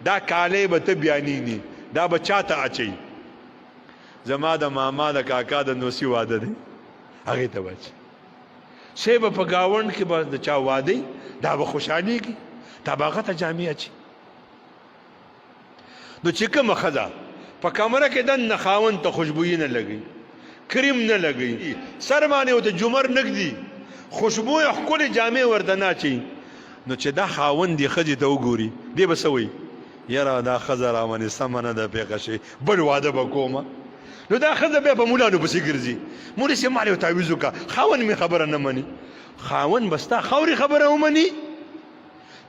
دا کالی به ته بیانینی دا به چاته اچي زما د ماما د کاکا د نوسی واده دی هغې ته به اچي سی به په ګاونډ کې به د چا واده دا به خوشحالېږي دا به هغه ته جامې اچي نو چې کومه ښځه په کمره کې دننه خاوند ته خوشبویي نه لګوي کریم نه لګوي سر باندې ورته جمر نږدي خوشبو یې ښکلې جامې ورته نه اچوي نو چې دا خاوند دې ښځې ته وګوري دی به څه وایي یاره دا ښځه رامنې سمه نه ده پېښه شي بل واده به کومه نو دا ښځه بیا په مولانو پسې ګرځي مولي صاحب ما یو تعویض وکړه خاوند مې خبره نه مني خاوند به ستا خاورې خبره ومني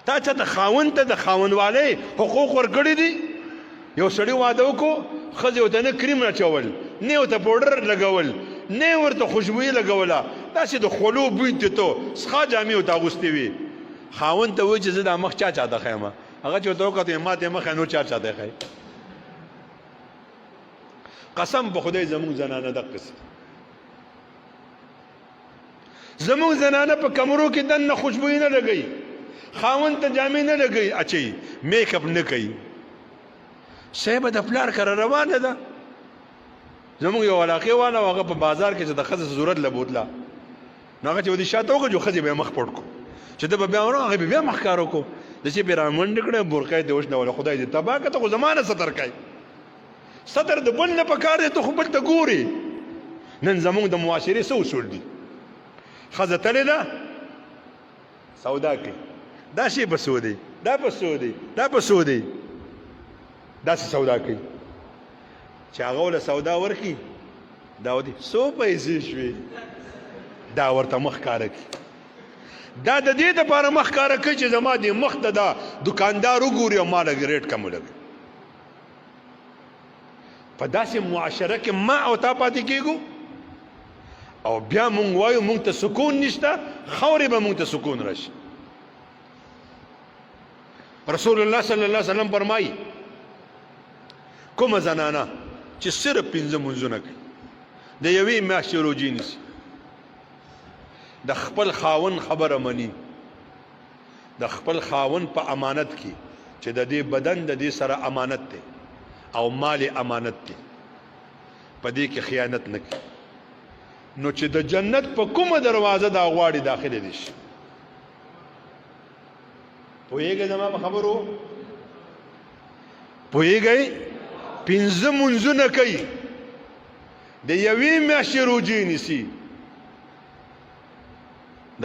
تا چاته خاوند ته د خاوندوالۍ حقوق ورکړي دي یو سړي واده وکړو ښځې ورته نه کریم اچول نه ورته پوډر لګول نه ورته خوشبویي لګوله داسې د خولو بوی تېته څښا جامې ورته اغوستې وي خاوند ته وایي چې زه دا مخ چا چاته ښیم هغه چې ورته وکتل ما ته یې مخ نور چا چاته ښایي قسم په خدای زموږ زنانه دقسې زموږ زنانه په کمرو کې دننه خوشبویي نه لګوي خاوند ته جامې نه لګوي اچوي میک اپ نه کوي صاحبه د پلار کره روانه ده زموږ یو علاقې والا و هغه په بازار کې چې د ښځې ضرورت له بوتله نو هغه چې ودې شاته وکړو ښځې به یې مخ پټ کړو چې ده به بیا ورو هغې به بیا مخ کار وکړو د چې پې رامنډې کړې برقه یې ته وشنوله خدای دې تباه کړه ته خو زما نه ستر کوي ستر د بل نه پکار دی ته خو بل ته ګورې نن زموږ د معاشرې څه اصول دي ښځه تلې ده سودا کوي دا شی په څو دی دا په څو دی دا په څو دی داسې سودا کوي چې هغه وله سودا ورکړي دا ودي څو پیسې شوې دا ورته مخ کاره کړي دا د دې دپاره مخ کاره کوي چې زما دې مخ ته دا دکاندار وګوري او ما لږ ریټ کم ولګي په داسې معاشره کې ما او تا پاتې کېږو او بیا مونږ وایو مونږ ته سکون نشته خاورې به مونږ ته سکون راشي رسول الله صلی الله علیه وسلم فرمایي کومه زنانه چې صرف 5 منځونه کوي د یوې میاشتې روجې نیسي د خپل خاوند خبره مني د خپل خاوند په امانت کې چې د دې بدن د دې سره امانت دی او مال امانت دی په دې کې خیانت نه کوي نو چې د جنت په کومه دروازه دا غواړي داخله دي شي پوهیږئ زما په خبرو پوهیږئ 5 منځونه کوي د یوې میاشتې روجې نیسي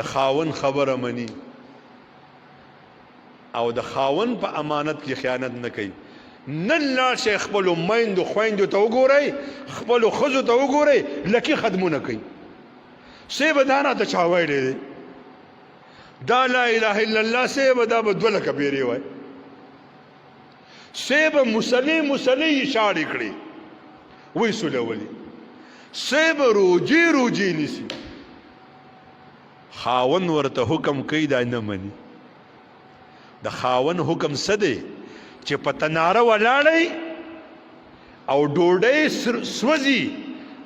د خاوند خبره مني او د خاوند په امانت کې خیانت نه کوي نن لاړ شئ خپلو میندو خویندو ته وګورئ خپلو ښځو ته وګورئ لکي خدمونه کوي صیبه دا راته چا ویلی دی دا لا اله الا الله صیبه دا به 2 لکه پیرې وای صیبه مسلې اشارې کړي وی سولولي صیبه روجې نیسي خاون ورته حکم کوي دا نه مني د خاون حکم څه دی چې په تناره ولاړئ او ډوډۍ سوځي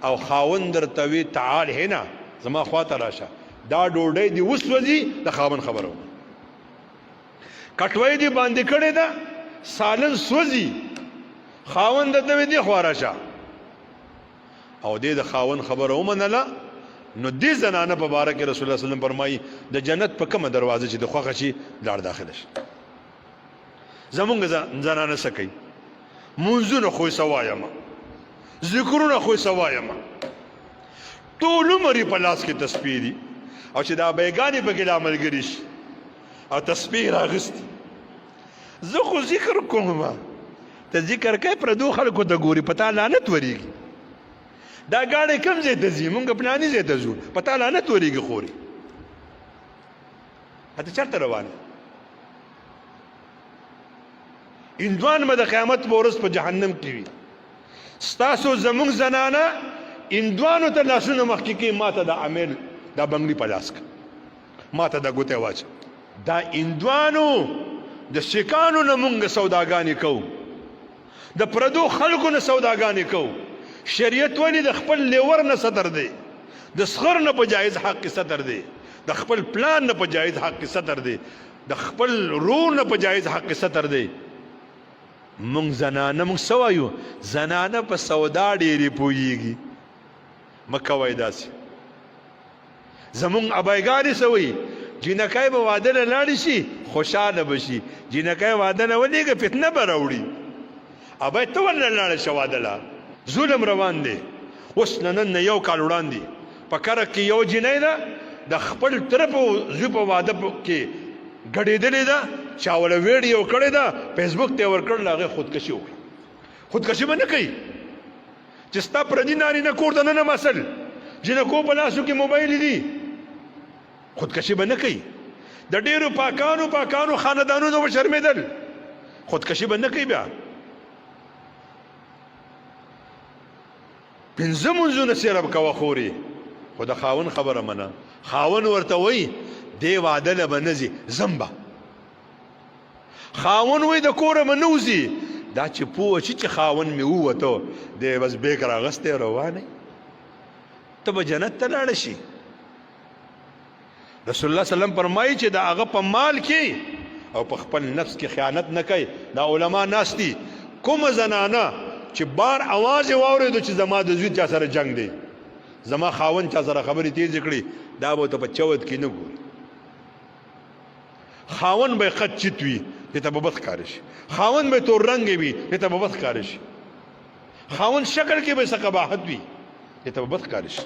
او خاون درته وي تعال هنا زما خواته راشه دا ډوډۍ دې وسوځي د خاون خبره کټوۍ دې باندې کړې ده سالن سوځي خاون درته وي دې خوا راشه او دې د خاون خبره ومنله نو دې زنانه په باره کې رسول الله صلی الله علیه وسلم فرمایي د جنت په کومه دروازه چې د خوښه شي لاړ داخله شي زمونږ زنانه څه کوي منځونه خو یې څه وایمه ذکرونه خو یې څه وایمه ټول عمر یې په لاس کې تسبیح دي او چې دا بیګانې پکې لا ملګري شي او تسبیح راغستې زه خو ذکر کوم ته ذکر کوې پردو خلکو ته ګوري په تا لعنت ورېږي دا ګاډی کوم ځای ته ځي مونږ پلاني ځای ته ځو په تا لعنت ورېږي خورې ته چېرته روان هندوان به د قیامت په ورځ په جهنم کې وي ستاسو زموږ زنانه هندوانو ته لاسونه مخکې کوي ما ته د عامل دا بنګړي په لاس کړه ما ته د ګوتې واچه دا هندوانو د سیکانو نه مونږ سوداګانې کوو د پردو خلکو نه سوداګانې کوو شریعت ولې د خپل لیور نه ستر دی د سخر نه په جایز حق کې ستر دی د خپل پلان نه په جایز حق کې ستر دی د خپل رور نه په جایز حق کې ستر دی مونږ زنانه مونږ څه وایو زنانه په سودا ډېرې پوهېږي مه کوئ داسې زمونږ ابایګانې څه وایي جینکۍ به واده نه لاړې شي خوشحاله به شي جینکۍ واده نه ولېږه فتنه به راوړي ابی ته ولې لاړه شه واده له ظلم روان دی اوس نن یو کال وړاندې په کره کې یو جینۍ ده د خپل تره په زوی په واده کې ګډېدلې ده چا وله ویډیو کړې ده فیسبوک ته یې ورکړل هغې خودکشي وکړه خودکشي به نه کوي چې ستا پردي نارینه کور ته نه مسل جنکو په لاسو کې موبایل دي خودکشي به نه کوي د ډېرو پاکانو خاندانونو به شرمېدل خودکشي به نه کوي بیا پنځه منځونه سیرب کوه خورې خو د خاون خبره منه خاون ورته وایي دې واده له به نه ځي ځم به خاون وایي د کوره به نه وځي دا چې پوه شي چې خاون مې ووته دی بس بیک راغستی روانې ته به جنت ته لاړه شي رسول الله سلم فرمایي چې د هغه په مال کې او په خپل نفس کې خیانت نه کوي دا علما ناست دي کومه زنانه چې بار اواز یې واورېدو چې زما د زوی چا سره جنگ دی زما خاون چا سره خبرې تیزې کړي دا به ته په چوت کې نه ګوري خاون به خط چیت وي دې ته به بد ښکاره شي خاون به تور رنګې وي دې ته به بد ښکاره شي خاون شکل کې به څه قباحت وي دې ته به بد ښکاره شي